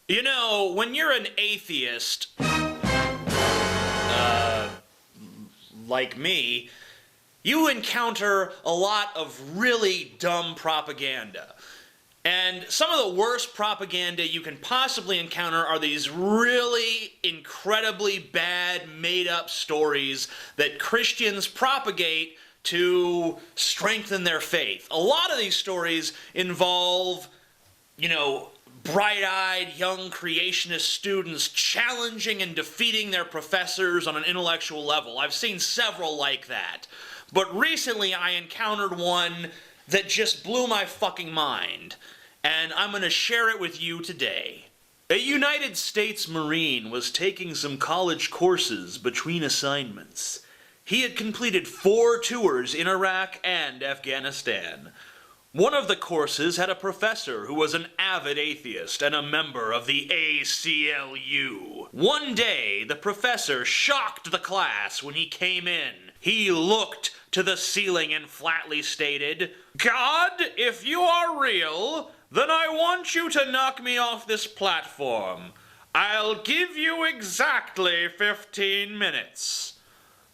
You know, when you're an atheist, like me, you encounter a lot of really dumb propaganda. And some of the worst propaganda you can possibly encounter are these really incredibly bad, made-up stories that Christians propagate to strengthen their faith. A lot of these stories involve, bright-eyed young creationist students challenging and defeating their professors on an intellectual level. I've seen several like that. But recently I encountered one that just blew my fucking mind. And I'm going to share it with you today. A United States Marine was taking some college courses between assignments. He had completed 4 tours in Iraq and Afghanistan. One of the courses had a professor who was an avid atheist and a member of the ACLU. One day, the professor shocked the class when he came in. He looked to the ceiling and flatly stated, "God, if you are real, then I want you to knock me off this platform. I'll give you exactly 15 minutes.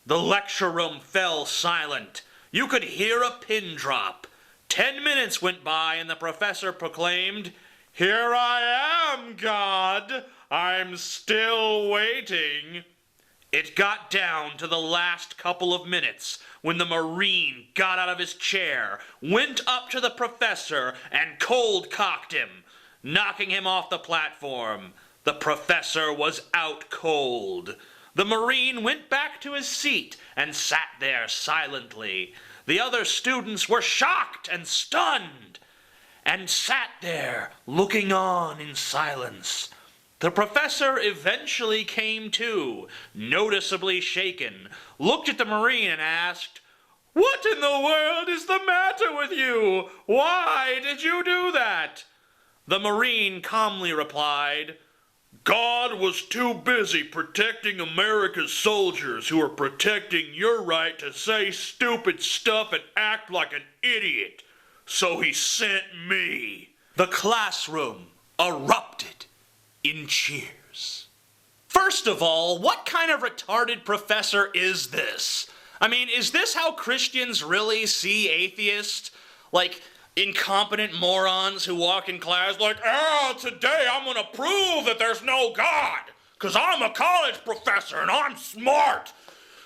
The lecture room fell silent. You could hear a pin drop. 10 minutes went by and the professor proclaimed, "Here I am, God. I'm still waiting." It got down to the last couple of minutes when the Marine got out of his chair, went up to the professor, and cold-cocked him, knocking him off the platform. The professor was out cold. The Marine went back to his seat and sat there silently. The other students were shocked and stunned, and sat there looking on in silence. The professor eventually came to, noticeably shaken, looked at the Marine and asked, "What in the world is the matter with you? Why did you do that?" The Marine calmly replied, "God was too busy protecting America's soldiers who are protecting your right to say stupid stuff and act like an idiot. So he sent me." The classroom erupted in cheers. First of all, what kind of retarded professor is this? I mean, is this how Christians really see atheists? Like, incompetent morons who walk in class like, today I'm gonna prove that there's no God, because I'm a college professor and I'm smart.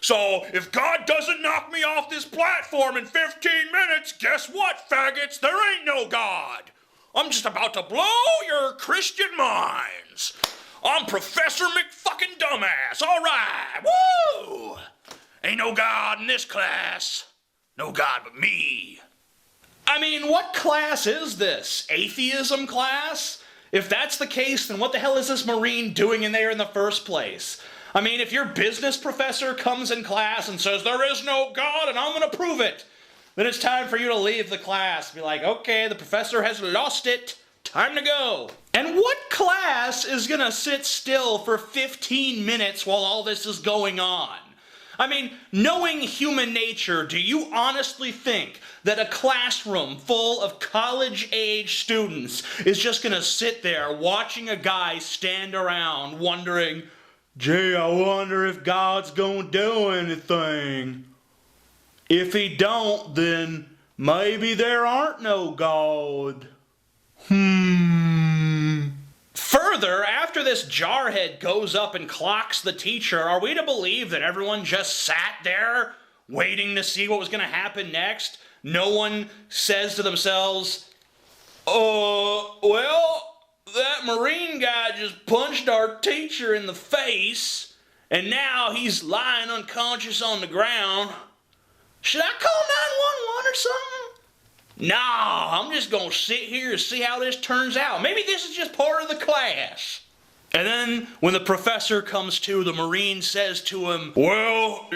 So if God doesn't knock me off this platform in 15 minutes, guess what, faggots? There ain't no God. I'm just about to blow your Christian minds. I'm Professor McFucking Dumbass. All right, woo! Ain't no God in this class. No God but me. I mean, what class is this? Atheism class? If that's the case, then what the hell is this Marine doing in there in the first place? I mean, if your business professor comes in class and says, "There is no God and I'm going to prove it," then it's time for you to leave the class. Be like, okay, the professor has lost it. Time to go. And what class is going to sit still for 15 minutes while all this is going on? I mean, knowing human nature, do you honestly think that a classroom full of college-age students is just going to sit there watching a guy stand around wondering, "Gee, I wonder if God's going to do anything. If he don't, then maybe there aren't no God." Further, after this jarhead goes up and clocks the teacher, are we to believe that everyone just sat there waiting to see what was going to happen next? No one says to themselves, well, that Marine guy just punched our teacher in the face, and now he's lying unconscious on the ground. Should I call 911 or something? No, I'm just going to sit here and see how this turns out. Maybe this is just part of the class. And then, when the professor comes to, the Marine says to him, "Well,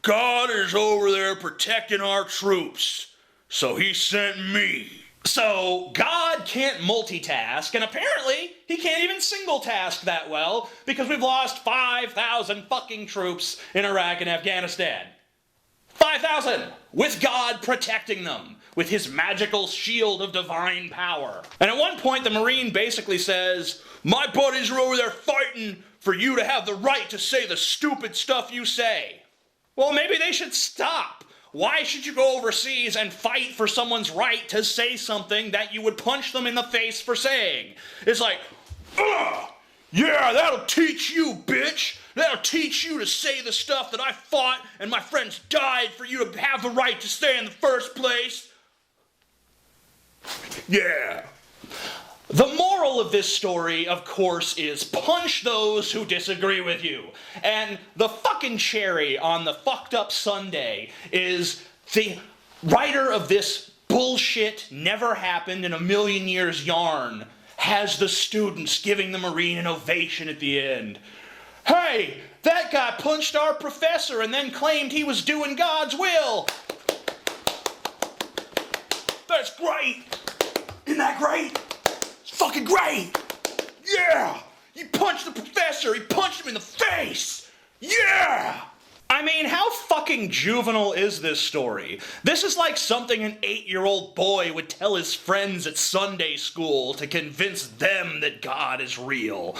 God is over there protecting our troops, so he sent me." So, God can't multitask, and apparently, he can't even single task that well, because we've lost 5,000 fucking troops in Iraq and Afghanistan. 5,000! With God protecting them, with his magical shield of divine power. And at one point, the Marine basically says, My buddies are over there fighting for you to have the right to say the stupid stuff you say. Well, maybe they should stop. Why should you go overseas and fight for someone's right to say something that you would punch them in the face for saying? It's like, ugh! Yeah, that'll teach you, bitch! That'll teach you to say the stuff that I fought and my friends died for you to have the right to say in the first place. Yeah. The moral of this story, of course, is punch those who disagree with you. And the fucking cherry on the fucked up sundae is the writer of this bullshit, never happened in a million years yarn has the students giving the Marine an ovation at the end. Hey, that guy punched our professor and then claimed he was doing God's will. That's great. Isn't that great? Fucking great! Yeah! He punched the professor! He punched him in the face! Yeah! I mean, how fucking juvenile is this story? This is like something an 8-year-old boy would tell his friends at Sunday school to convince them that God is real.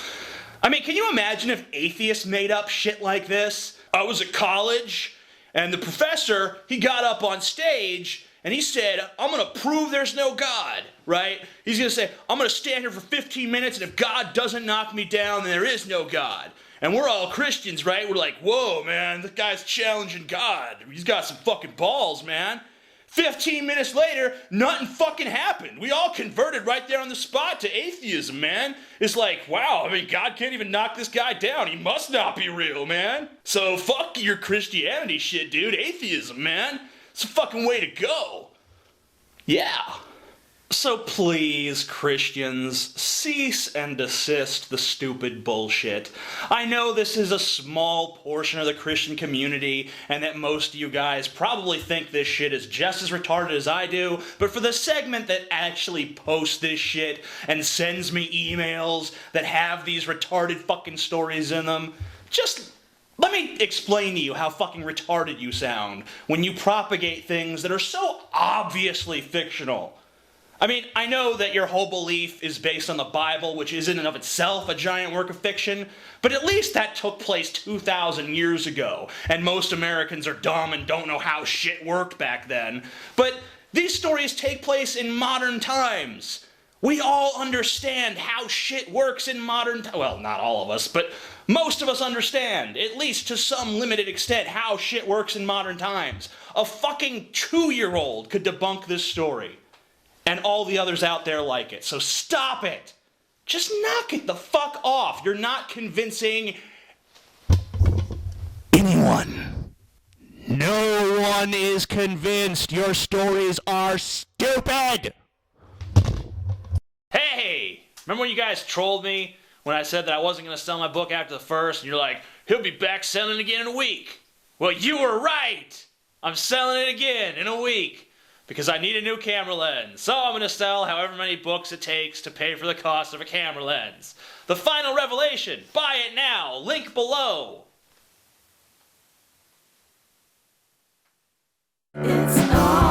I mean, can you imagine if atheists made up shit like this? I was at college, and the professor, he got up on stage, and he said, I'm going to prove there's no God, right? He's going to say, I'm going to stand here for 15 minutes, and if God doesn't knock me down, then there is no God. And we're all Christians, right? We're like, whoa, man, this guy's challenging God. He's got some fucking balls, man. 15 minutes later, nothing fucking happened. We all converted right there on the spot to atheism, man. It's like, wow, I mean, God can't even knock this guy down. He must not be real, man. So fuck your Christianity shit, dude. Atheism, man. It's a fucking way to go. Yeah. So please, Christians, cease and desist the stupid bullshit. I know this is a small portion of the Christian community, and that most of you guys probably think this shit is just as retarded as I do, but for the segment that actually posts this shit and sends me emails that have these retarded fucking stories in them, just let me explain to you how fucking retarded you sound when you propagate things that are so obviously fictional. I mean, I know that your whole belief is based on the Bible, which is in and of itself a giant work of fiction, but at least that took place 2,000 years ago, and most Americans are dumb and don't know how shit worked back then. But these stories take place in modern times. We all understand how shit works in modern times. Well, not all of us, but most of us understand, at least to some limited extent, how shit works in modern times. A fucking 2-year-old could debunk this story, and all the others out there like it. So stop it. Just knock it the fuck off. You're not convincing anyone. No one is convinced. Your stories are stupid. Hey, remember when you guys trolled me when I said that I wasn't going to sell my book after the first, and you're like, he'll be back selling it again in a week. Well, you were right. I'm selling it again in a week because I need a new camera lens. So I'm going to sell however many books it takes to pay for the cost of a camera lens. The final revelation. Buy it now. Link below. It's all